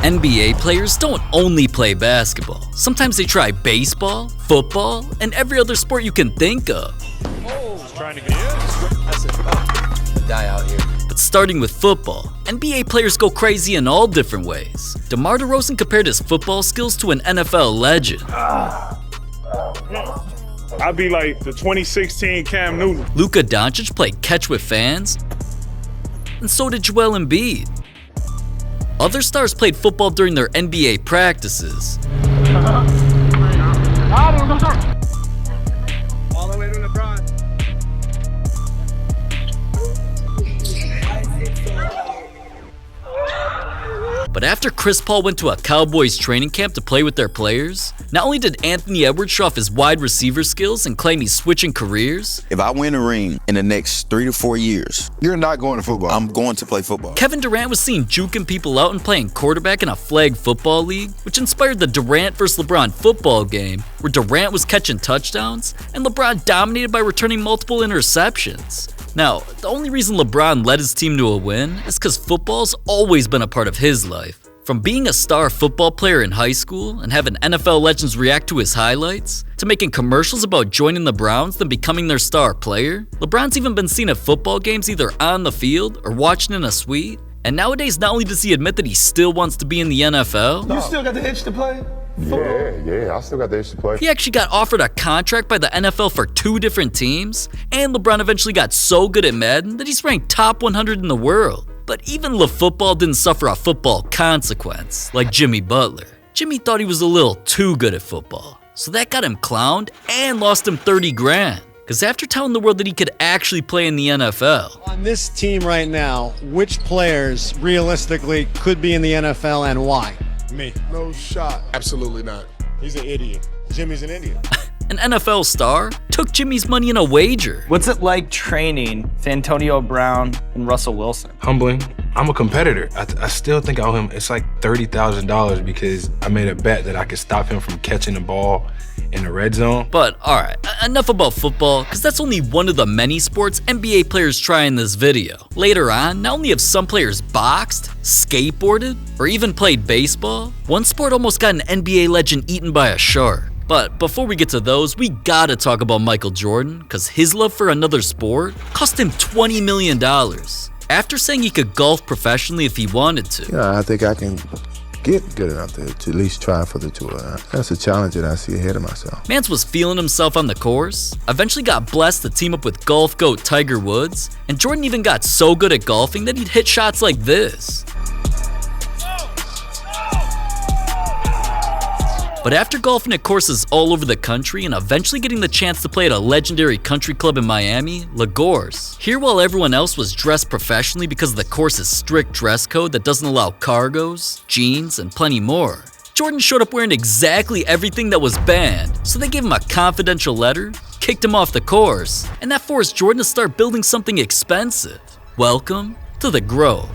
NBA players don't only play basketball. Sometimes they try baseball, football, and every other sport you can think of. Trying to get in. That's it. Die out here. But starting with football, NBA players go crazy in all different ways. DeMar DeRozan compared his football skills to an NFL legend. I'd be like the 2016 Cam Newton. Luka Doncic played catch with fans, and so did Joel Embiid. Other stars played football during their NBA practices. All the way to LeBron. But after Chris Paul went to a Cowboys training camp to play with their players, not only did Anthony Edwards show off his wide receiver skills and claim he's switching careers, if I win a ring in the next 3 to 4 years, you're not going to football. I'm going to play football. Kevin Durant was seen juking people out and playing quarterback in a flag football league, which inspired the Durant vs. LeBron football game, where Durant was catching touchdowns and LeBron dominated by returning multiple interceptions. Now, the only reason LeBron led his team to a win is because football's always been a part of his life. From being a star football player in high school and having NFL legends react to his highlights, to making commercials about joining the Browns then becoming their star player, LeBron's even been seen at football games either on the field or watching in a suite. And nowadays, not only does he admit that he still wants to be in the NFL, You still got the itch to play? Yeah, I still got the itch to play. he actually got offered a contract by the NFL for 2 different teams, and LeBron eventually got so good at Madden that he's ranked top 100 in the world. But even LaFootball didn't suffer a football consequence, like Jimmy Butler. Jimmy thought he was a little too good at football, so that got him clowned and lost him 30 grand. Because after telling the world that he could actually play in the NFL, on this team right now, which players realistically could be in the NFL and why? Me. No shot. Absolutely not. He's an idiot. Jimmy's an idiot. an NFL star took Jimmy's money in a wager. What's it like training Santonio Brown and Russell Wilson? Humbling. I'm a competitor. I still think I owe him, it's like $30,000 because I made a bet that I could stop him from catching the ball in the red zone. But alright, enough about football, because that's only one of the many sports NBA players try in this video. Later on, not only have some players boxed, skateboarded, or even played baseball, one sport almost got an NBA legend eaten by a shark. But before we get to those, we gotta talk about Michael Jordan, because his love for another sport cost him $20 million. After saying he could golf professionally if he wanted to. Yeah, I think I can get good enough to at least try for the tour. That's a challenge that I see ahead of myself. Mans was feeling himself on the course, eventually got blessed to team up with golf goat Tiger Woods, and Jordan even got so good at golfing that he'd hit shots like this. But after golfing at courses all over the country and eventually getting the chance to play at a legendary country club in Miami, Lagorce, here while everyone else was dressed professionally because of the course's strict dress code that doesn't allow cargos, jeans, and plenty more, Jordan showed up wearing exactly everything that was banned, so they gave him a confidential letter, kicked him off the course, and that forced Jordan to start building something expensive. Welcome to the Grove.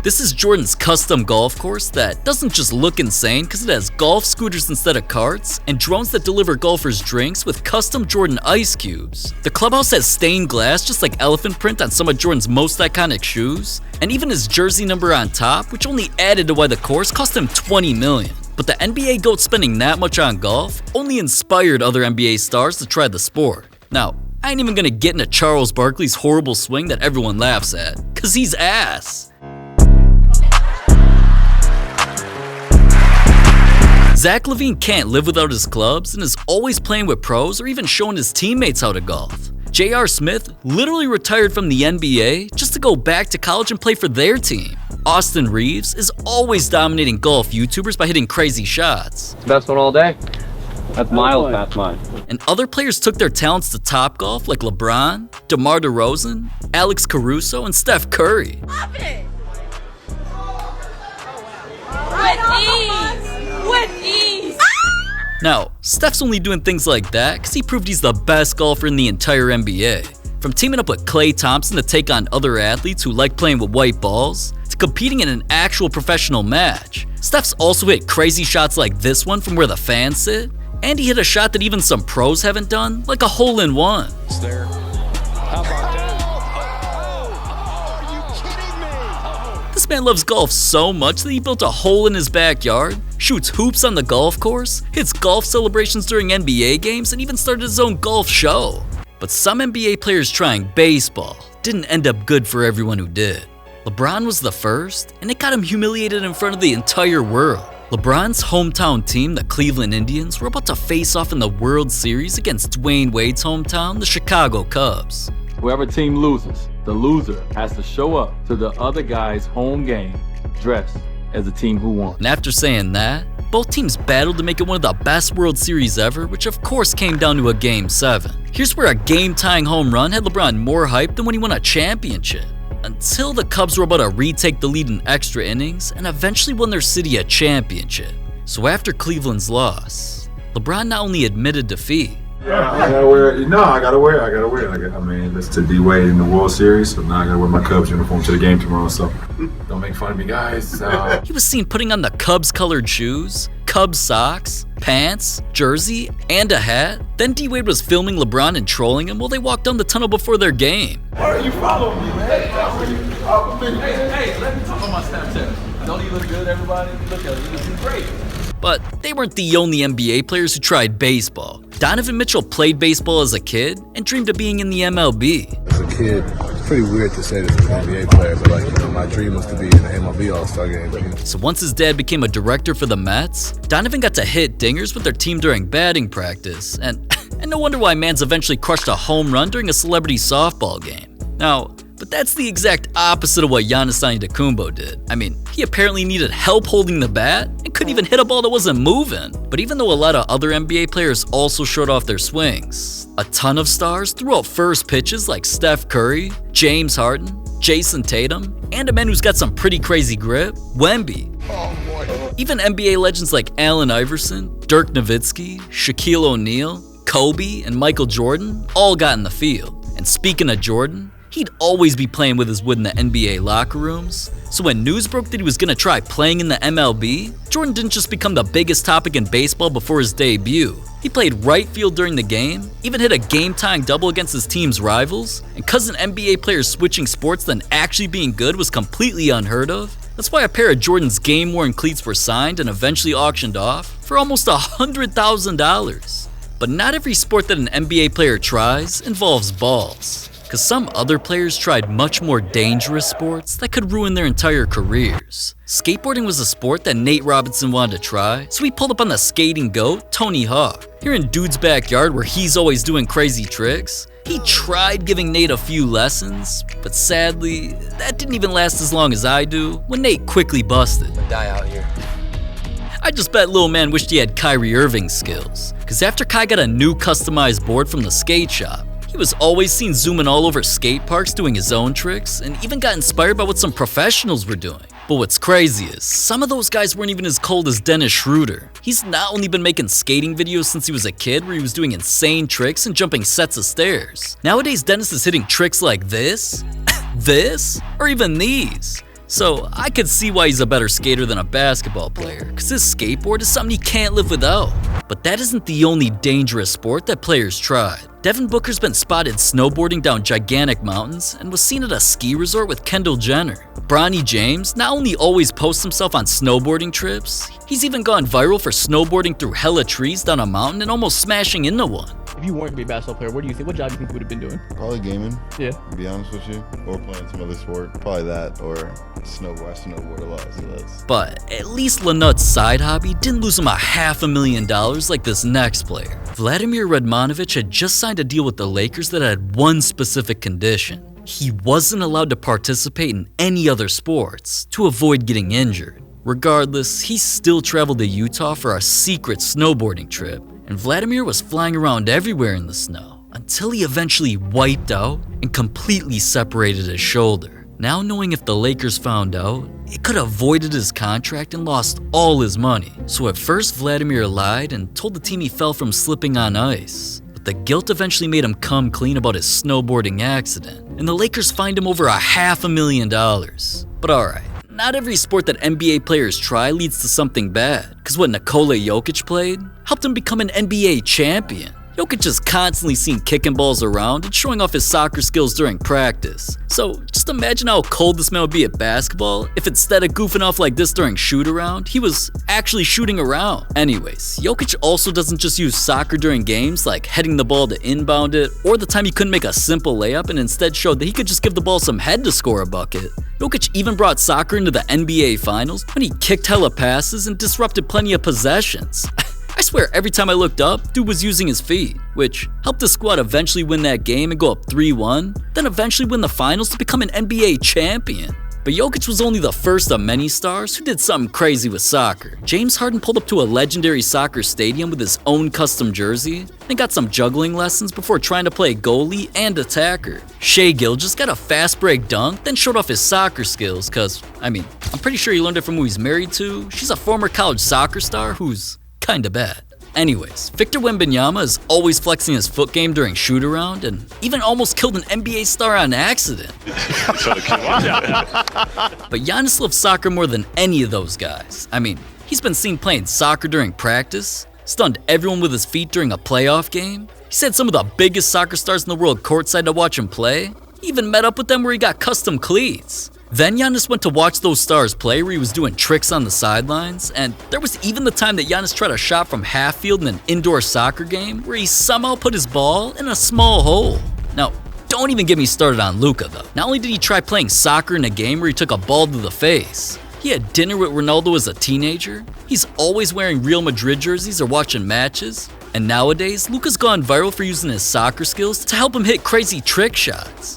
This is Jordan's custom golf course that doesn't just look insane because it has golf scooters instead of carts and drones that deliver golfers drinks with custom Jordan ice cubes. The clubhouse has stained glass just like elephant print on some of Jordan's most iconic shoes, and even his jersey number on top, which only added to why the course cost him $20 million. But the NBA GOAT spending that much on golf only inspired other NBA stars to try the sport. Now, I ain't even gonna get into Charles Barkley's horrible swing that everyone laughs at, cause he's ass. Zach LaVine can't live without his clubs and is always playing with pros or even showing his teammates how to golf. J.R. Smith literally retired from the NBA just to go back to college and play for their team. Austin Reeves is always dominating golf YouTubers by hitting crazy shots. Best one all day. That's miles past mine. And other players took their talents to Topgolf like LeBron, DeMar DeRozan, Alex Caruso, and Steph Curry. Love it. With ease. With ease. Now, Steph's only doing things like that because he proved he's the best golfer in the entire NBA. From teaming up with Klay Thompson to take on other athletes who like playing with white balls, to competing in an actual professional match, Steph's also hit crazy shots like this one from where the fans sit, and he hit a shot that even some pros haven't done, like a hole-in-one. It's there. How about that? This man loves golf so much that he built a hole in his backyard, shoots hoops on the golf course, hits golf celebrations during NBA games, and even started his own golf show. But some NBA players trying baseball didn't end up good for everyone who did. LeBron was the first, and it got him humiliated in front of the entire world. LeBron's hometown team, the Cleveland Indians, were about to face off in the World Series against Dwayne Wade's hometown, the Chicago Cubs. Whoever team loses, the loser has to show up to the other guy's home game dressed as the team who won. And after saying that, both teams battled to make it one of the best World Series ever, which of course came down to a Game 7. Here's where a game-tying home run had LeBron more hype than when he won a championship. Until the Cubs were about to retake the lead in extra innings and eventually won their city a championship. So after Cleveland's loss, LeBron not only admitted defeat, I gotta wear it. No, I gotta wear it. I mean, it's to D-Wade in the World Series, so now I gotta wear my Cubs uniform to the game tomorrow, so don't make fun of me, guys. He was seen putting on the Cubs-colored shoes, Cubs socks, pants, jersey, and a hat. Then D-Wade was filming LeBron and trolling him while they walked down the tunnel before their game. Why are you following me, man? Hey, let me talk on my Snapchat. Don't he look good, everybody? Look at him, he's great. But they weren't the only NBA players who tried baseball. Donovan Mitchell played baseball as a kid and dreamed of being in the MLB. As a kid, it's pretty weird to say this as an NBA player, but my dream was to be in the MLB All-Star game. So once his dad became a director for the Mets, Donovan got to hit dingers with their team during batting practice, and no wonder why Mans eventually crushed a home run during a celebrity softball game. Now, but that's the exact opposite of what Giannis Antetokounmpo did. I mean, he apparently needed help holding the bat and couldn't even hit a ball that wasn't moving. But even though a lot of other NBA players also showed off their swings, a ton of stars threw out first pitches like Steph Curry, James Harden, Jason Tatum, and a man who's got some pretty crazy grip, Wemby. Oh boy. Even NBA legends like Allen Iverson, Dirk Nowitzki, Shaquille O'Neal, Kobe, and Michael Jordan all got in the field. And speaking of Jordan, he'd always be playing with his wood in the NBA locker rooms. So when news broke that he was gonna try playing in the MLB, Jordan didn't just become the biggest topic in baseball before his debut. He played right field during the game, even hit a game-tying double against his team's rivals, and cause an NBA player switching sports then actually being good was completely unheard of, that's why a pair of Jordan's game-worn cleats were signed and eventually auctioned off for almost $100,000. But not every sport that an NBA player tries involves balls. Because some other players tried much more dangerous sports that could ruin their entire careers. Skateboarding was a sport that Nate Robinson wanted to try, so he pulled up on the skating goat, Tony Hawk. Here in Dude's backyard where he's always doing crazy tricks, he tried giving Nate a few lessons, but sadly, that didn't even last as long as I do when Nate quickly busted. Die out here. I just bet Lil Man wished he had Kyrie Irving's skills, because after Kai got a new customized board from the skate shop, he was always seen zooming all over skate parks doing his own tricks and even got inspired by what some professionals were doing. But what's crazy is, some of those guys weren't even as cold as Dennis Schroeder. He's not only been making skating videos since he was a kid where he was doing insane tricks and jumping sets of stairs. Nowadays Dennis is hitting tricks like this, this, or even these. So I could see why he's a better skater than a basketball player, cause his skateboard is something he can't live without. But that isn't the only dangerous sport that players tried. Devin Booker's been spotted snowboarding down gigantic mountains and was seen at a ski resort with Kendall Jenner. Bronny James not only always posts himself on snowboarding trips, he's even gone viral for snowboarding through hella trees down a mountain and almost smashing into one. If you weren't to be a basketball player, what job do you think you would have been doing? Probably gaming. Yeah. To be honest with you. Or playing some other sport. Probably that or snowboard. I snowboard a lot, so that's... But at least Lanut's side hobby didn't lose him $500,000 like this next player. Vladimir Radmanovic had just signed a deal with the Lakers that had one specific condition. He wasn't allowed to participate in any other sports to avoid getting injured. Regardless, he still traveled to Utah for a secret snowboarding trip, and Vladimir was flying around everywhere in the snow until he eventually wiped out and completely separated his shoulder. Now knowing if the Lakers found out, it could have voided his contract and lost all his money. So at first Vladimir lied and told the team he fell from slipping on ice. But the guilt eventually made him come clean about his snowboarding accident, and the Lakers fined him over $500,000. But alright, not every sport that NBA players try leads to something bad, cause what Nikola Jokic played helped him become an NBA champion. Jokic is constantly seen kicking balls around and showing off his soccer skills during practice. So just imagine how cold this man would be at basketball if instead of goofing off like this during shoot-around, he was actually shooting around. Anyways, Jokic also doesn't just use soccer during games like heading the ball to inbound it, or the time he couldn't make a simple layup and instead showed that he could just give the ball some head to score a bucket. Jokic even brought soccer into the NBA Finals when he kicked hella passes and disrupted plenty of possessions. I swear every time I looked up, dude was using his feet, which helped the squad eventually win that game and go up 3-1, then eventually win the finals to become an NBA champion. But Jokic was only the first of many stars who did something crazy with soccer. James Harden pulled up to a legendary soccer stadium with his own custom jersey and got some juggling lessons before trying to play goalie and attacker. Shai Gilgeous got a fast break dunk, then showed off his soccer skills cause, I'm pretty sure he learned it from who he's married to. She's a former college soccer star who's kinda bad. Anyways, Victor Wembanyama is always flexing his foot game during shoot-around and even almost killed an NBA star on accident. But Giannis loves soccer more than any of those guys. He's been seen playing soccer during practice, stunned everyone with his feet during a playoff game. He sent some of the biggest soccer stars in the world courtside to watch him play. He even met up with them where he got custom cleats. Then Giannis went to watch those stars play where he was doing tricks on the sidelines, and there was even the time that Giannis tried a shot from half field in an indoor soccer game where he somehow put his ball in a small hole. Now, don't even get me started on Luka though. Not only did he try playing soccer in a game where he took a ball to the face, he had dinner with Ronaldo as a teenager, he's always wearing Real Madrid jerseys or watching matches, and nowadays, Luka's gone viral for using his soccer skills to help him hit crazy trick shots.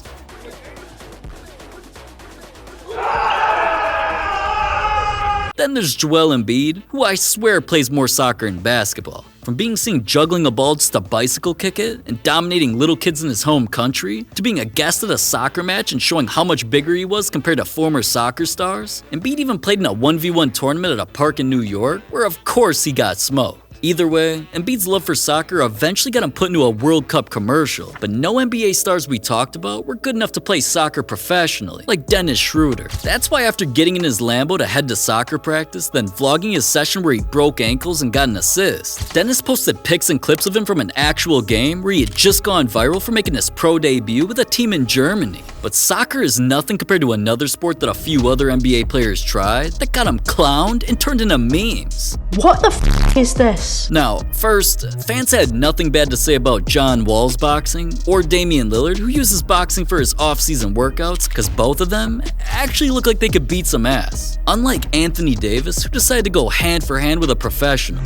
Then there's Joel Embiid, who I swear plays more soccer than basketball. From being seen juggling a ball just to bicycle kick it and dominating little kids in his home country, to being a guest at a soccer match and showing how much bigger he was compared to former soccer stars, Embiid even played in a 1v1 tournament at a park in New York, where of course he got smoked. Either way, Embiid's love for soccer eventually got him put into a World Cup commercial, but no NBA stars we talked about were good enough to play soccer professionally, like Dennis Schroeder. That's why after getting in his Lambo to head to soccer practice, then vlogging his session where he broke ankles and got an assist, Dennis posted pics and clips of him from an actual game where he had just gone viral for making his pro debut with a team in Germany. But soccer is nothing compared to another sport that a few other NBA players tried that got him clowned and turned into memes. What the f is this? Now, first, fans had nothing bad to say about John Wall's boxing or Damian Lillard, who uses boxing for his off-season workouts, because both of them actually look like they could beat some ass. Unlike Anthony Davis, who decided to go hand for hand with a professional.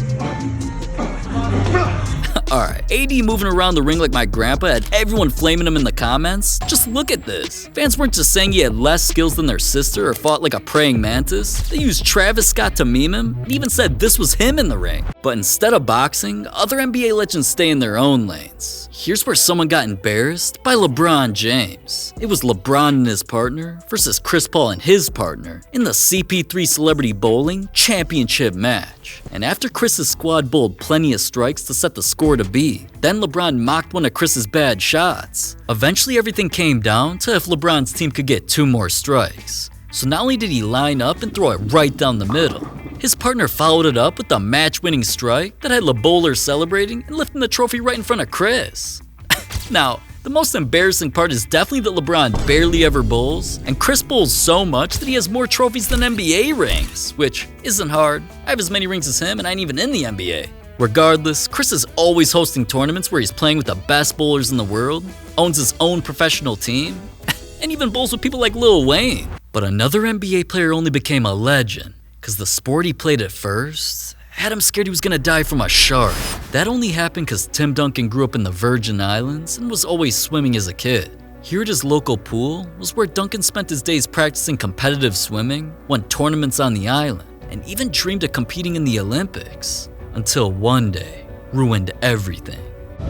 Alright, AD moving around the ring like my grandpa had everyone flaming him in the comments? Just look at this. Fans weren't just saying he had less skills than their sister or fought like a praying mantis. They used Travis Scott to meme him and even said this was him in the ring. But instead of boxing, other NBA legends stay in their own lanes. Here's where someone got embarrassed by LeBron James. It was LeBron and his partner versus Chris Paul and his partner in the CP3 Celebrity Bowling Championship match. And after Chris's squad bowled plenty of strikes to set the score to be, then LeBron mocked one of Chris's bad shots. Eventually everything came down to if LeBron's team could get 2 more strikes. So not only did he line up and throw it right down the middle, his partner followed it up with a match-winning strike that had the bowler celebrating and lifting the trophy right in front of Chris. Now, the most embarrassing part is definitely that LeBron barely ever bowls, and Chris bowls so much that he has more trophies than NBA rings, which isn't hard. I have as many rings as him and I ain't even in the NBA. Regardless, Chris is always hosting tournaments where he's playing with the best bowlers in the world, owns his own professional team, and even bowls with people like Lil Wayne. But another NBA player only became a legend, because the sport he played at first had him scared he was gonna die from a shark. That only happened because Tim Duncan grew up in the Virgin Islands and was always swimming as a kid. Here at his local pool was where Duncan spent his days practicing competitive swimming, won tournaments on the island, and even dreamed of competing in the Olympics. Until one day, ruined everything.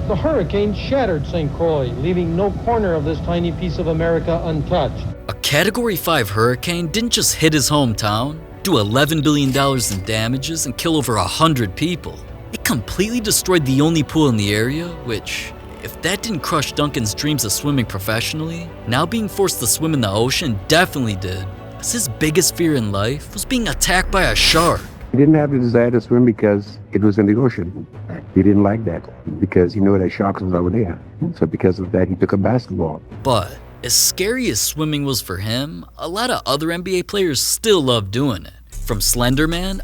The hurricane shattered St. Croix, leaving no corner of this tiny piece of America untouched. A Category 5 hurricane didn't just hit his hometown, do $11 billion in damages, and kill over 100 people. It completely destroyed the only pool in the area, which, if that didn't crush Duncan's dreams of swimming professionally, now being forced to swim in the ocean definitely did, as his biggest fear in life was being attacked by a shark. He didn't have the desire to swim because it was in the ocean. He didn't like that because he knew that sharks was over there. So because of that, he took a basketball. But as scary as swimming was for him, a lot of other NBA players still love doing it. From Slenderman,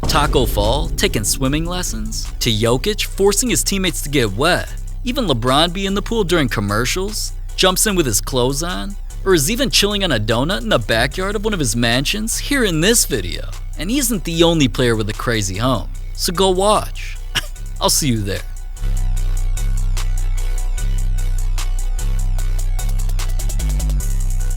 Taco Fall, taking swimming lessons, to Jokic forcing his teammates to get wet. Even LeBron be in the pool during commercials, jumps in with his clothes on, or is even chilling on a donut in the backyard of one of his mansions here in this video. And he isn't the only player with a crazy home, so go watch. I'll see you there.